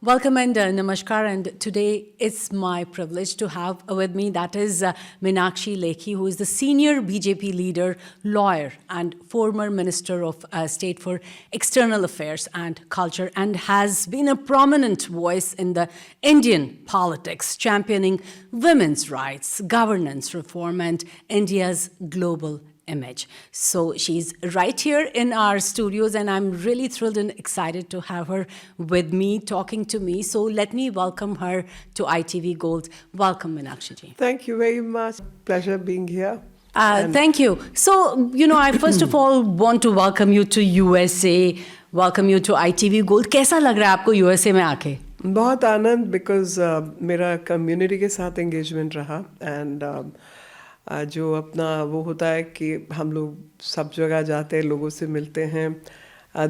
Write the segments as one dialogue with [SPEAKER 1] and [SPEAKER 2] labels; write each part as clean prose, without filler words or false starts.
[SPEAKER 1] Welcome and namaskar, and today it's my privilege to have with me that is Meenakshi Lekhi, who is the senior BJP leader, lawyer and former Minister of State for External Affairs and Culture, and has been a prominent voice in the Indian politics, championing women's rights, governance reform and India's global image. So she's right here in our studios, and I'm really thrilled and excited to have her with me, talking to me. So let me welcome her to ITV Gold. Welcome, Meenakshi ji.
[SPEAKER 2] Thank you very much. Pleasure being here.
[SPEAKER 1] Thank you. So, I first of all want to welcome you to USA, welcome you to ITV Gold. कैसा लग रहा है आपको USA में आके?
[SPEAKER 2] बहुत आनंद, because मेरा community के साथ engagement रहा, and जो अपना वो होता है कि हम लोग सब जगह जाते हैं, लोगों से मिलते हैं,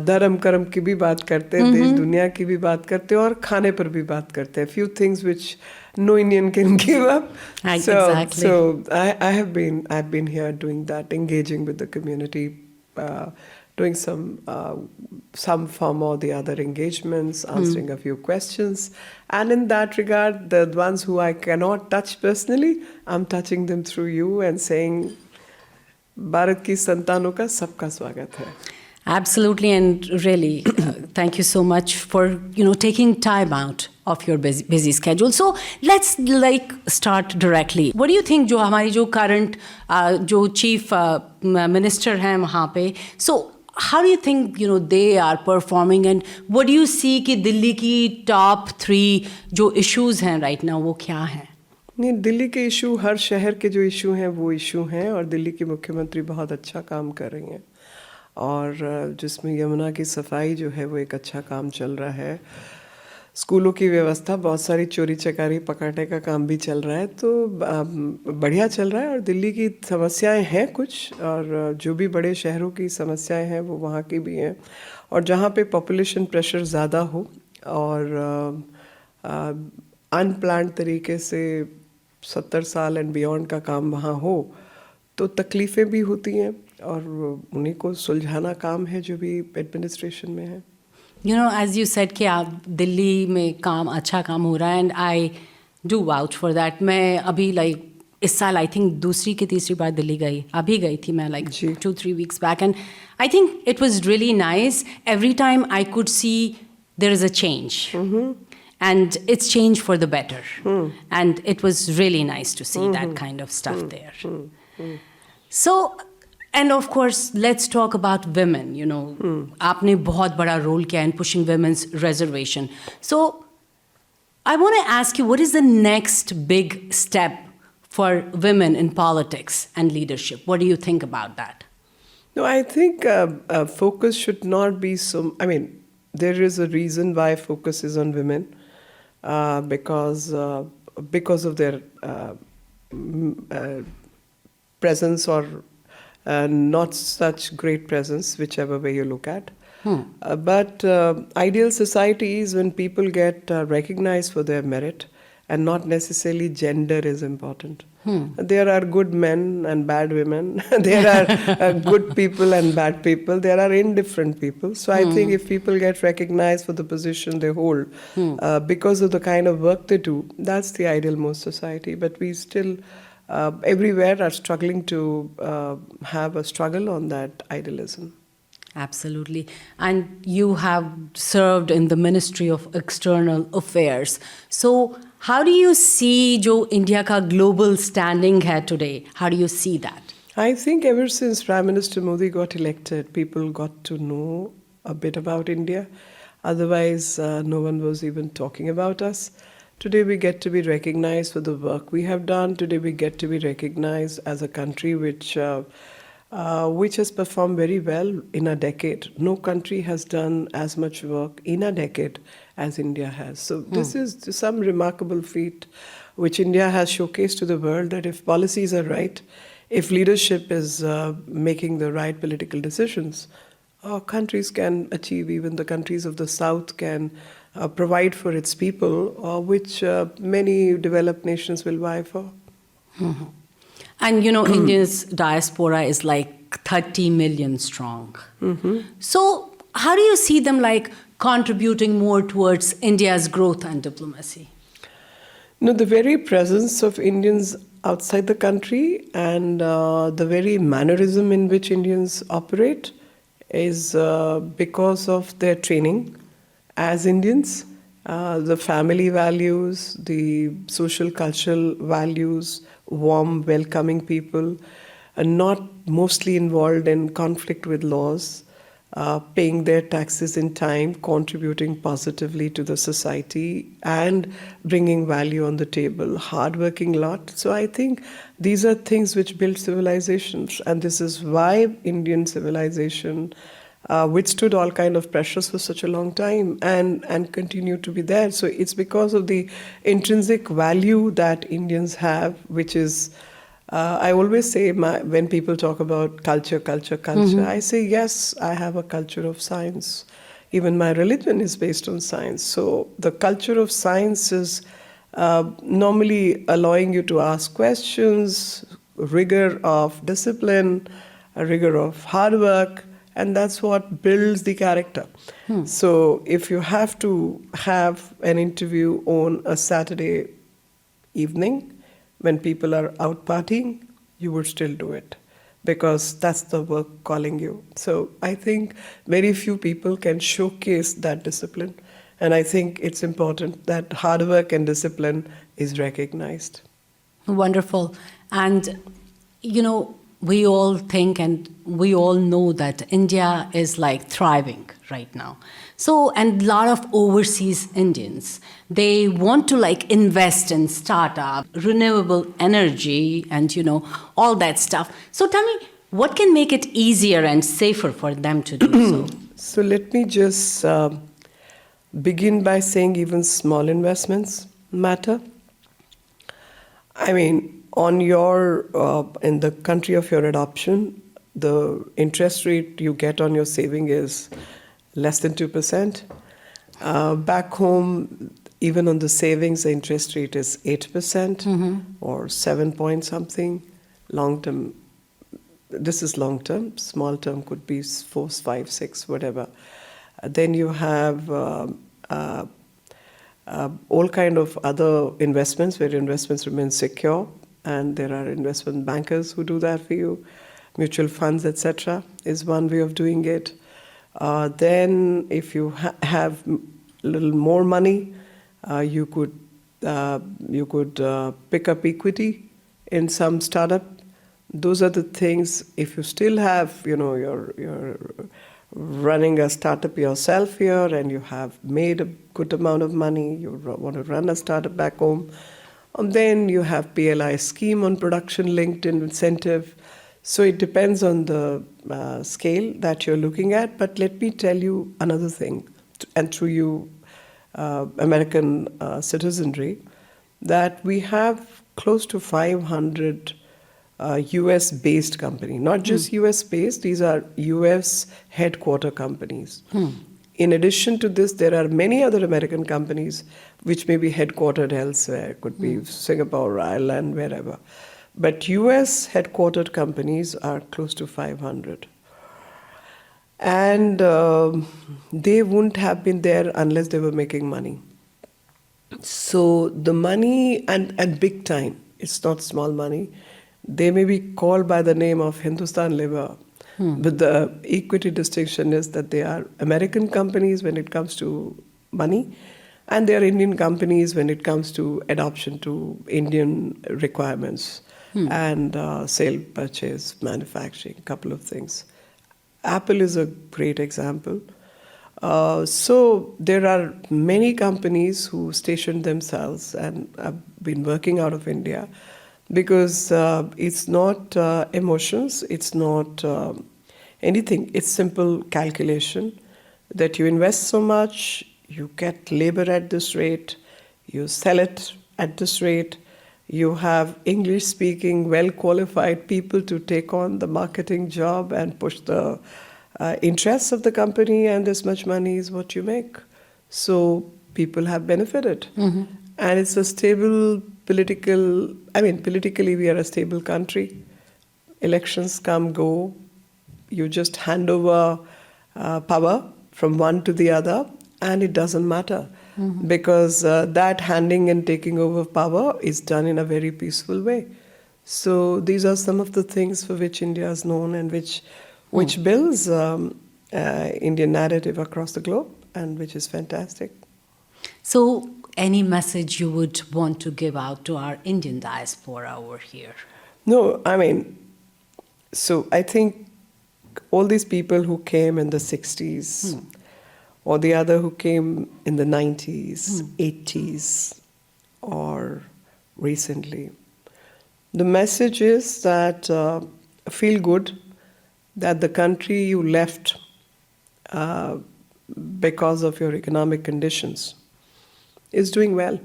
[SPEAKER 2] धर्म कर्म की भी बात करते हैं, देश दुनिया की भी बात करते हैं और खाने पर भी बात करते हैं. Few things which no Indian can give up.
[SPEAKER 1] Exactly.
[SPEAKER 2] So I've been here doing that, engaging with the community, doing some form or the other engagements, answering a few questions. And in that regard, the ones who I cannot touch personally, I'm touching them through you and saying, Bharat की संतानों का सबका स्वागत है.
[SPEAKER 1] Absolutely, and really, thank you so much for taking time out of your busy schedule. So let's start directly. What do you think? जो हमारी जो current जो chief minister हैं वहाँ पे, so how do you think they are performing, and what do you see कि दिल्ली की top 3 जो issues हैं right now वो क्या हैं?
[SPEAKER 2] नहीं, दिल्ली के इशू, हर शहर के जो इशू हैं वो इशू हैं, और दिल्ली की मुख्यमंत्री बहुत अच्छा काम कर रही हैं, और जिसमें यमुना की सफाई जो है वो एक अच्छा काम चल रहा है. स्कूलों की व्यवस्था, बहुत सारी चोरी चकारी पकड़ने का काम भी चल रहा है, तो बढ़िया चल रहा है. और दिल्ली की समस्याएं हैं कुछ, और जो भी बड़े शहरों की समस्याएं हैं वो वहाँ की भी हैं, और जहाँ पे पॉपुलेशन प्रेशर ज़्यादा हो और अनप्लान्ड तरीके से 70 साल एंड बियॉन्ड का काम वहाँ हो, तो तकलीफ़ें भी होती हैं, और उन्हीं को सुलझाना काम है जो भी एडमिनिस्ट्रेशन में है.
[SPEAKER 1] As you said कि आप दिल्ली में अच्छा काम हो रहा है, and I do vouch for that. मैं अभी इस साल I think दूसरी की तीसरी बार दिल्ली गई. अभी गई थी मैं 2-3 weeks back, and I think it was really nice. Every time I could see there is a change. And it's changed for the better. And it was really nice to see that kind of stuff there. So, and of course, let's talk about women. आपने बहुत बड़ा role किया in pushing women's reservation. So, I want to ask you, what is the next big step for women in politics and leadership? What do you think about that?
[SPEAKER 2] No, I think focus should not be so. I mean, there is a reason why focus is on women, because of their presence or not such great presence, whichever way you look at. But ideal society is when people get recognized for their merit, and not necessarily gender is important. There are good men and bad women. There are good people and bad people. There are indifferent people. So I think if people get recognized for the position they hold, because of the kind of work they do, that's the ideal most society. But we still everywhere are struggling to have a struggle on that idealism.
[SPEAKER 1] Absolutely. And you have served in the Ministry of External Affairs. So how do you see जो India का global standing है today? How do you see that?
[SPEAKER 2] I think ever since Prime Minister Modi got elected, people got to know a bit about India. Otherwise, no one was even talking about us. Today we get to be recognized for the work we have done. Today we get to be recognized as a country which has performed very well in a decade. No country has done as much work in a decade as India has. So this is some remarkable feat which India has showcased to the world, that if policies are right, if leadership is making the right political decisions, countries can achieve, even the countries of the South can provide for its people, which many developed nations will vie for.
[SPEAKER 1] And India's diaspora is 30 million strong. So how do you see them contributing more towards India's growth and diplomacy?
[SPEAKER 2] No, the very presence of Indians outside the country and the very mannerism in which Indians operate is because of their training as Indians. The family values, the social cultural values, warm, welcoming people, not mostly involved in conflict with laws, paying their taxes in time, contributing positively to the society, and bringing value on the table, hardworking lot. So I think these are things which build civilizations, and this is why Indian civilization withstood all kind of pressures for such a long time and continue to be there. So it's because of the intrinsic value that Indians have, which is, I always say when people talk about culture, I say, yes, I have a culture of science. Even my religion is based on science. So the culture of science is normally allowing you to ask questions, rigor of discipline, a rigor of hard work, and that's what builds the character. So if you have to have an interview on a Saturday evening when people are out partying, you would still do it because that's the work calling you. So I think very few people can showcase that discipline. And I think it's important that hard work and discipline is recognized.
[SPEAKER 1] Wonderful. And, we all think and we all know that India is like thriving right now. So, and a lot of overseas Indians, they want to invest in startup, renewable energy, and all that stuff. So tell me, what can make it easier and safer for them to do so?
[SPEAKER 2] So let me just begin by saying even small investments matter. I mean, on your, in the country of your adoption, the interest rate you get on your saving is less than 2%. Back home, even on the savings, the interest rate is 8% or 7 point something. Long term, this is long term. Small term could be 4, 5, 6, whatever. Then you have all kind of other investments where investments remain secure. And there are investment bankers who do that for you. Mutual funds, etc., is one way of doing it. Then, if you have a little more money, you could pick up equity in some startup. Those are the things. If you still have, you're running a startup yourself here, and you have made a good amount of money, you want to run a startup back home. And then you have PLI scheme on production-linked incentive. So it depends on the scale that you're looking at. But let me tell you another thing, and through you, American citizenry, that we have close to 500 US-based companies. Not just US-based, these are US headquarter companies. In addition to this, there are many other American companies which may be headquartered elsewhere. It could be Singapore, Ireland, wherever. But US headquartered companies are close to 500. And they wouldn't have been there unless they were making money. So the money, and big time, it's not small money. They may be called by the name of Hindustan Liver. But the equity distinction is that they are American companies when it comes to money, and they are Indian companies when it comes to adoption to Indian requirements and sale, purchase, manufacturing, a couple of things. Apple is a great example. So there are many companies who stationed themselves and have been working out of India because it's not emotions, it's not anything. It's simple calculation that you invest so much, you get labor at this rate, you sell it at this rate, you have English-speaking, well-qualified people to take on the marketing job and push the interests of the company, and this much money is what you make. So people have benefited. And it's a stable politically we are a stable country. Elections come, go. You just hand over power from one to the other, and it doesn't matter because that handing and taking over of power is done in a very peaceful way. So these are some of the things for which India is known and which builds Indian narrative across the globe, and which is fantastic.
[SPEAKER 1] So, any message you would want to give out to our Indian diaspora over here?
[SPEAKER 2] No, I mean, so I think all these people who came in the 60s or the other who came in the 90s, 80s, or recently, the message is that feel good that the country you left because of your economic conditions is doing well.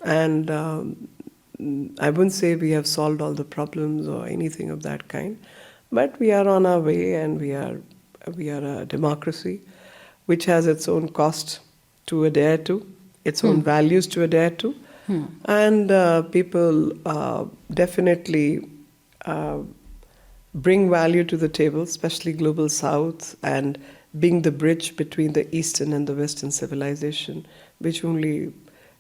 [SPEAKER 2] And I wouldn't say we have solved all the problems or anything of that kind, but we are on our way, and we are a democracy which has its own cost to adhere to, its own values to adhere to, and people definitely bring value to the table, especially Global South, and being the bridge between the Eastern and the Western civilization, which only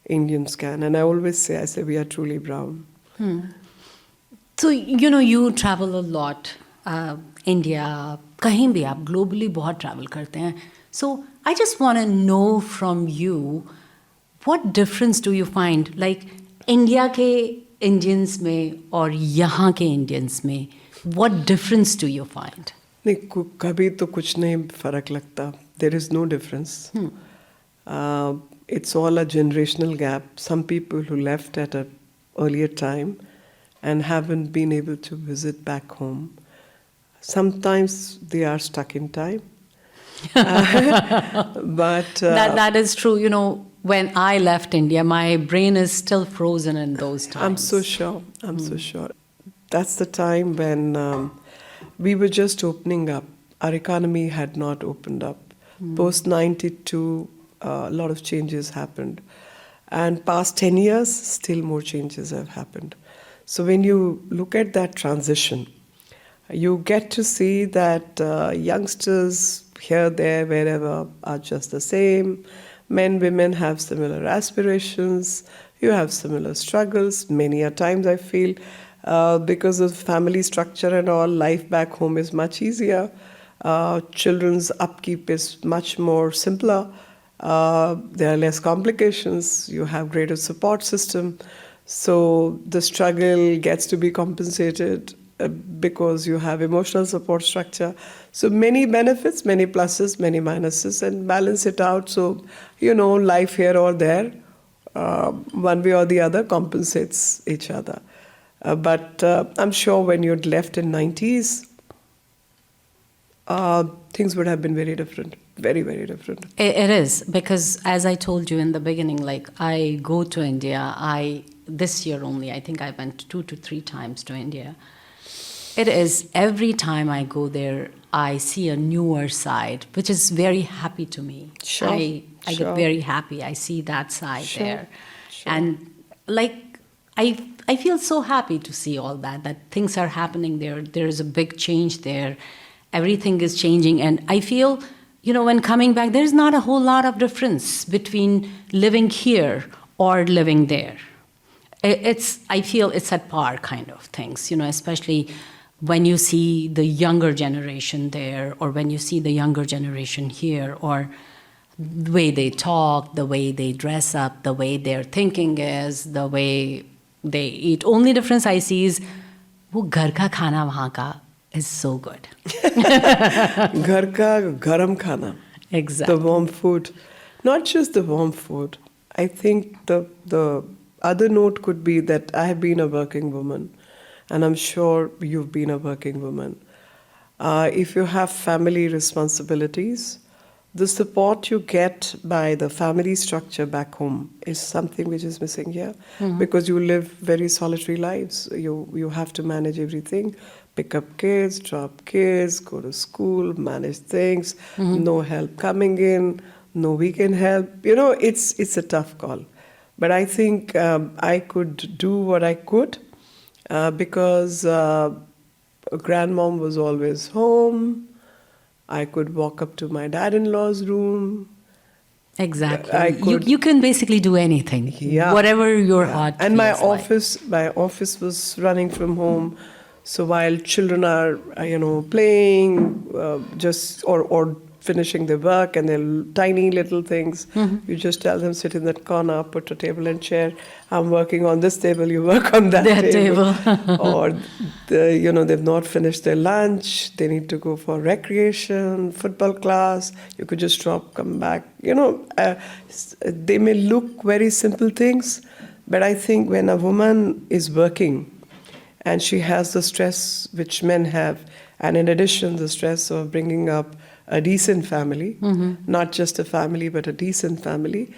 [SPEAKER 2] Indians can. And I always say, we are truly brown.
[SPEAKER 1] So, you travel a lot. India, कहीं भी आप globally बहुत travel करते हैं. So, I just want to know from you, what difference do you find? Like, India के Indians में और यहाँ के Indians में, what difference do you find?
[SPEAKER 2] नहीं, कभी तो कुछ नहीं फर्क लगता. There is no difference. It's all a generational gap. Some people who left at an earlier time and haven't been able to visit back home. Sometimes they are stuck in time. But
[SPEAKER 1] that is true. When I left India, my brain is still frozen in those times.
[SPEAKER 2] I'm so sure. I'm so sure. That's the time when we were just opening up. Our economy had not opened up. Post 92, a lot of changes happened. And past 10 years, still more changes have happened. So when you look at that transition, you get to see that youngsters here, there, wherever are just the same. Men, women have similar aspirations. You have similar struggles. Many a times I feel because of family structure and all, life back home is much easier. Children's upkeep is much more simpler. There are less complications. You have greater support system. So the struggle gets to be compensated because you have emotional support structure. So many benefits, many pluses, many minuses, and balance it out. So, life here or there, one way or the other compensates each other. But I'm sure when you'd left in 90s, things would have been very different. Very, very different.
[SPEAKER 1] It is, because as I told you in the beginning, like I go to India, this year only, I think I went 2 to 3 times to India. It is, every time I go there, I see a newer side, which is very happy to me.
[SPEAKER 2] Sure.
[SPEAKER 1] I get very happy. I see that side there. And I feel so happy to see all that things are happening there. There is a big change there. Everything is changing. And I feel, when coming back, there's not a whole lot of difference between living here or living there. I feel it's at par kind of things, especially when you see the younger generation there, or when you see the younger generation here, or the way they talk, the way they dress up, the way their thinking is, the way they eat. Only difference I see is वो घर का खाना वहाँ का is so good.
[SPEAKER 2] घर का garam khana.
[SPEAKER 1] Exactly.
[SPEAKER 2] The warm food. Not just the warm food. I think the other note could be that I have been a working woman, and I'm sure you've been a working woman. If you have family responsibilities, the support you get by the family structure back home is something which is missing here, because you live very solitary lives. You have to manage everything, pick up kids, drop kids, go to school, manage things, no help coming in, no weekend help. It's a tough call. But I think I could do what I could because grandmom was always home. I could walk up to my dad-in-law's room.
[SPEAKER 1] Exactly.
[SPEAKER 2] I could,
[SPEAKER 1] You can basically do anything,
[SPEAKER 2] yeah,
[SPEAKER 1] whatever your
[SPEAKER 2] yeah.
[SPEAKER 1] heart
[SPEAKER 2] And
[SPEAKER 1] feels like.
[SPEAKER 2] my office was running from home. So while children are, playing, just or finishing their work and their tiny little things, you just tell them sit in that corner, put a table and chair. I'm working on this table, you work on that
[SPEAKER 1] That
[SPEAKER 2] table.
[SPEAKER 1] table.
[SPEAKER 2] Or they've not finished their lunch, they need to go for recreation, football class. You could just drop, come back. They may look very simple things, but I think when a woman is working and she has the stress which men have, and in addition, the stress of bringing up a decent family, not just a family, but a decent family,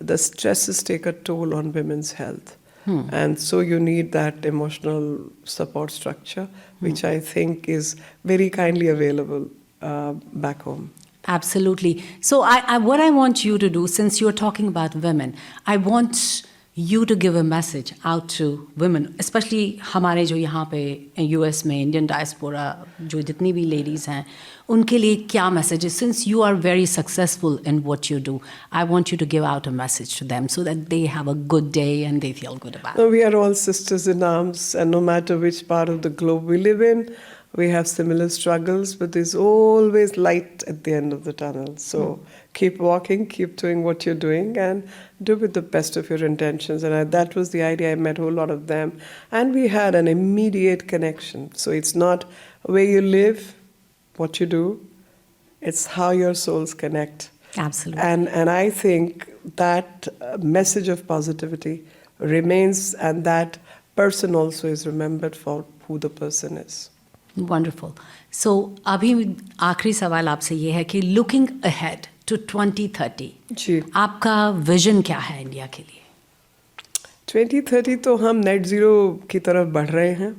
[SPEAKER 2] the stresses take a toll on women's health. And so you need that emotional support structure, which I think is very kindly available back home.
[SPEAKER 1] Absolutely. So what I want you to do, since you're talking about women, I want you to give a message out to women, especially हमारे जो यहाँ पे US में Indian diaspora जो जितनी भी ladies हैं उनके लिए क्या message है? Since you are very successful in what you do, I want you to give out a message to them so that they have a good day and they feel good about it.
[SPEAKER 2] We are all sisters in arms, and no matter which part of the globe we live in, we have similar struggles, but there's always light at the end of the tunnel. So keep walking, keep doing what you're doing, and do with the best of your intentions. And that was the idea. I met a whole lot of them, and we had an immediate connection. So it's not where you live, what you do, it's how your souls connect.
[SPEAKER 1] Absolutely.
[SPEAKER 2] And I think that message of positivity remains, and that person also is remembered for who the person is.
[SPEAKER 1] Wonderful. So अभी आखिरी सवाल आपसे ये है कि looking ahead to 2030,
[SPEAKER 2] जी,
[SPEAKER 1] आपका vision क्या है इंडिया के लिए?
[SPEAKER 2] 2030 तो हम नेट ज़ीरो की तरफ बढ़ रहे हैं.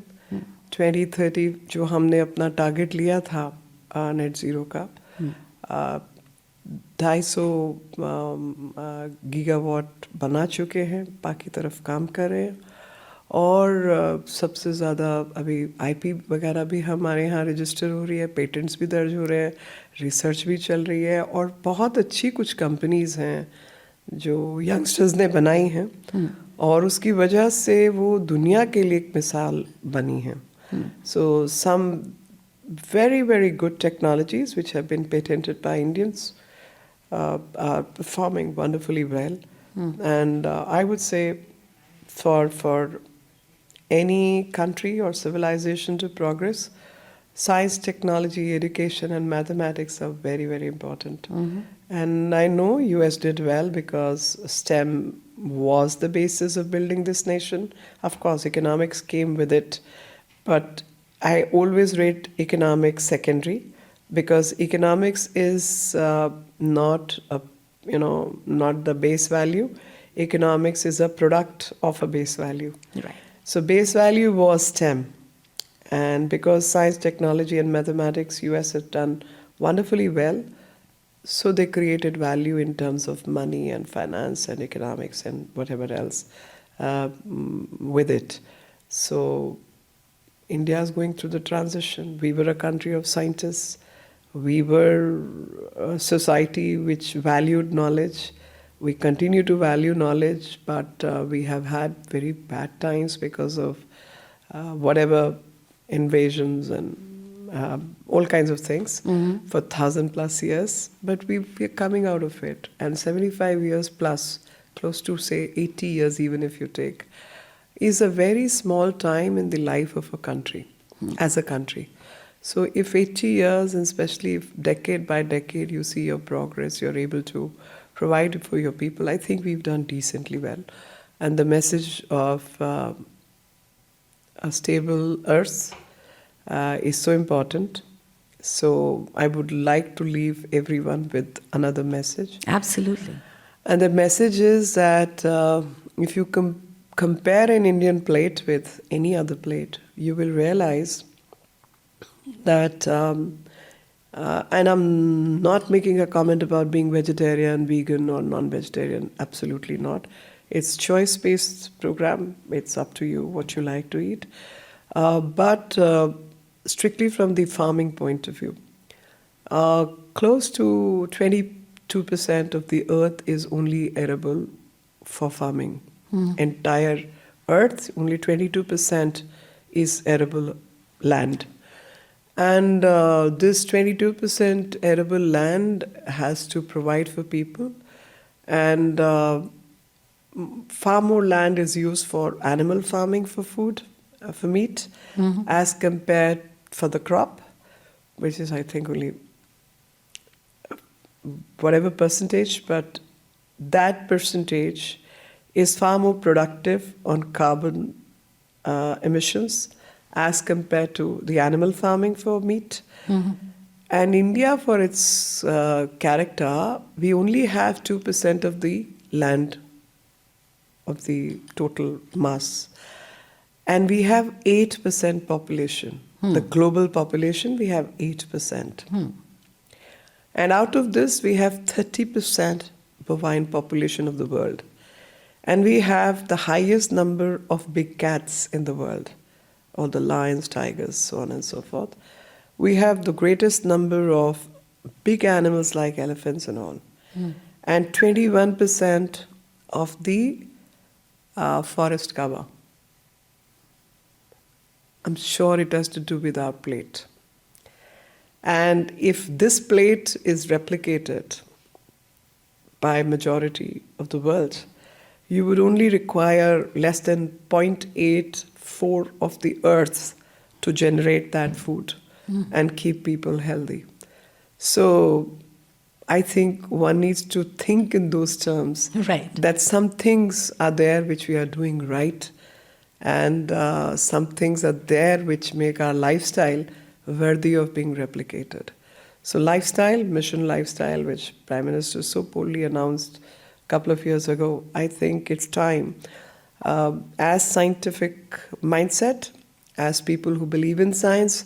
[SPEAKER 2] 2030 जो हमने अपना टारगेट लिया था नेट ज़ीरो का, 250 गीगावाट बना चुके हैं, बाकी तरफ काम कर रहे हैं. और सबसे ज़्यादा अभी आईपी वगैरह भी हमारे यहाँ रजिस्टर हो रही है, पेटेंट्स भी दर्ज हो रहे हैं, रिसर्च भी चल रही है, और बहुत अच्छी कुछ कंपनीज़ हैं जो यंगस्टर्स ने बनाई हैं, और उसकी वजह से वो दुनिया के लिए एक मिसाल बनी है. सो सम very, very good technologies which have been patented by Indians are performing wonderfully well. And I would say for any country or civilization to progress, science, technology, education, and mathematics are very, very important. And I know US did well because STEM was the basis of building this nation. Of course, economics came with it, but I always rate economics secondary, because economics is not the base value. Economics is a product of a base value.
[SPEAKER 1] Right.
[SPEAKER 2] So base value was STEM, and because science, technology, and mathematics, US have done wonderfully well, so they created value in terms of money and finance and economics and whatever else with it. So India is going through the transition. We were a country of scientists. We were a society which valued knowledge. We continue to value knowledge, but we have had very bad times because of whatever invasions and all kinds of things for 1,000+ years. But we're coming out of it. And 75 years plus, close to say 80 years even if you take, is a very small time in the life of a country, as a country. So if 80 years, and especially if decade by decade you see your progress, you're able to provide for your people, I think we've done decently well. And the message of a stable earth is so important. So I would like to leave everyone with another message.
[SPEAKER 1] Absolutely.
[SPEAKER 2] And the message is that if you compare an Indian plate with any other plate, you will realize that, and I'm not making a comment about being vegetarian, vegan, or non-vegetarian, absolutely not. It's choice-based program. It's up to you what you like to eat. But strictly from the farming point of view, close to 20 2% of the earth is only arable for farming. Entire earth, only 22% is arable land. And this 22% arable land has to provide for people. And far more land is used for animal farming for food, for meat, as compared for the crop, which is, I think, only whatever percentage, but that percentage is far more productive on carbon emissions as compared to the animal farming for meat. And India, for its character, we only have 2% of the land of the total mass. And we have 8% population. The global population, we have 8%. And out of this, we have 30% bovine population of the world. And we have the highest number of big cats in the world, all the lions, tigers, so on and so forth. We have the greatest number of big animals like elephants and all. And 21% of the forest cover. I'm sure it has to do with our plate. And if this plate is replicated by majority of the world, you would only require less than 0.84 of the earth to generate that food and keep people healthy. So I think one needs to think in those terms.
[SPEAKER 1] Right.
[SPEAKER 2] That some things are there which we are doing right, and some things are there which make our lifestyle worthy of being replicated. So lifestyle, mission lifestyle, which Prime Minister so boldly announced a couple of years ago, I think it's time. As scientific mindset, as people who believe in science,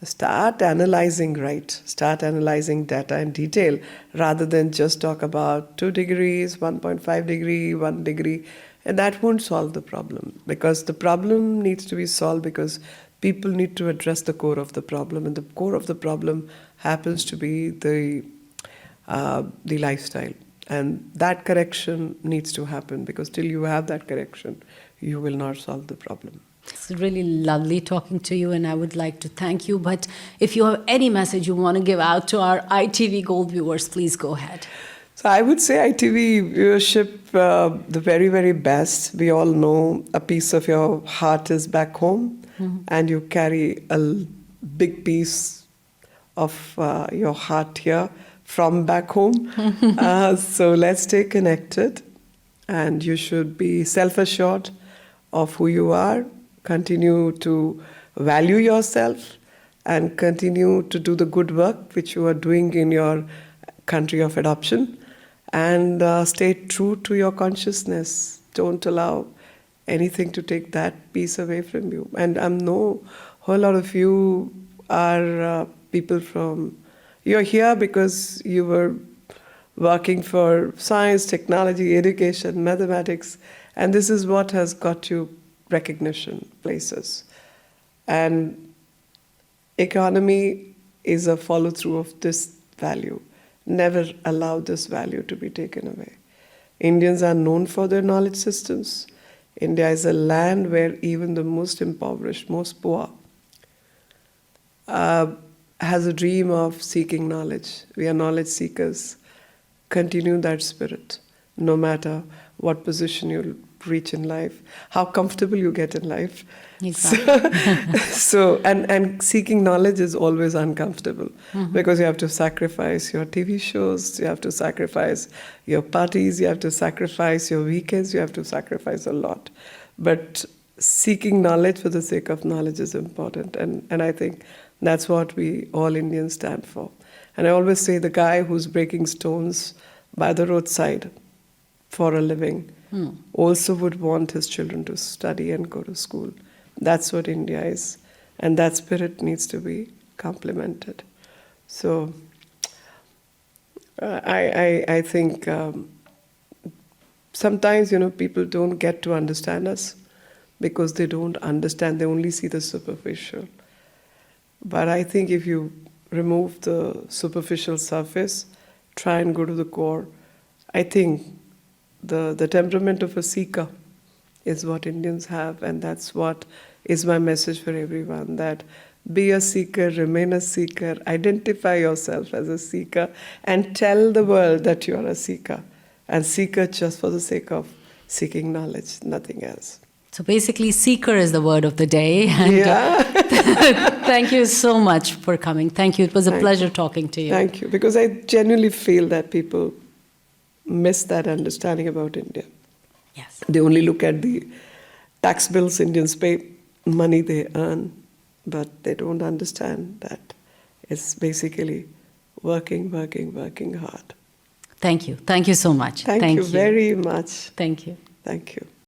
[SPEAKER 2] start analyzing right, start analyzing data in detail, rather than just talk about 2 degrees, 1.5 degree, 1 degree, and that won't solve the problem, because the problem needs to be solved because people need to address the core of the problem, and the core of the problem happens to be the lifestyle. And that correction needs to happen, because till you have that correction, you will not solve the problem.
[SPEAKER 1] It's really lovely talking to you, and I would like to thank you. But if you have any message you want to give out to our ITV Gold viewers, please go ahead.
[SPEAKER 2] So I would say ITV viewership, the very, very best. We all know a piece of your heart is back home, and you carry a big piece of your heart here from back home. So let's stay connected, and you should be self-assured of who you are. Continue to value yourself and continue to do the good work which you are doing in your country of adoption, and stay true to your consciousness. Don't allow anything to take that piece away from you. And I know a whole lot of you are people from, you're here because you were working for science, technology, education, mathematics, and this is what has got you recognition, places. And economy is a follow-through of this value. Never allow this value to be taken away. Indians are known for their knowledge systems. India is a land where even the most impoverished, most poor, has a dream of seeking knowledge. We are knowledge seekers. Continue that spirit, no matter what position you reach in life, how comfortable you get in life.
[SPEAKER 1] Exactly.
[SPEAKER 2] So and seeking knowledge is always uncomfortable, because you have to sacrifice your TV shows, you have to sacrifice your parties, you have to sacrifice your weekends, you have to sacrifice a lot. But seeking knowledge for the sake of knowledge is important, and I think that's what we all Indians stand for. And I always say the guy who's breaking stones by the roadside for a living also would want his children to study and go to school. That's what India is, and that spirit needs to be complemented. So I think sometimes, people don't get to understand us because they don't understand, they only see the superficial. But I think if you remove the superficial surface, try and go to the core. I think the temperament of a seeker is what Indians have, and that's what is my message for everyone, that be a seeker, remain a seeker, identify yourself as a seeker, and tell the world that you are a seeker. And seeker just for the sake of seeking knowledge, nothing else.
[SPEAKER 1] So basically, seeker is the word of the day. And
[SPEAKER 2] Yeah.
[SPEAKER 1] thank you so much for coming. Thank you. It was a pleasure talking to you.
[SPEAKER 2] Thank you. Because I genuinely feel that people miss that understanding about India.
[SPEAKER 1] Yes.
[SPEAKER 2] They only look at the tax bills Indians pay, money they earn, but they don't understand that it's basically working hard.
[SPEAKER 1] Thank you. Thank you so much.
[SPEAKER 2] Thank you very much.
[SPEAKER 1] Thank you.
[SPEAKER 2] Thank you.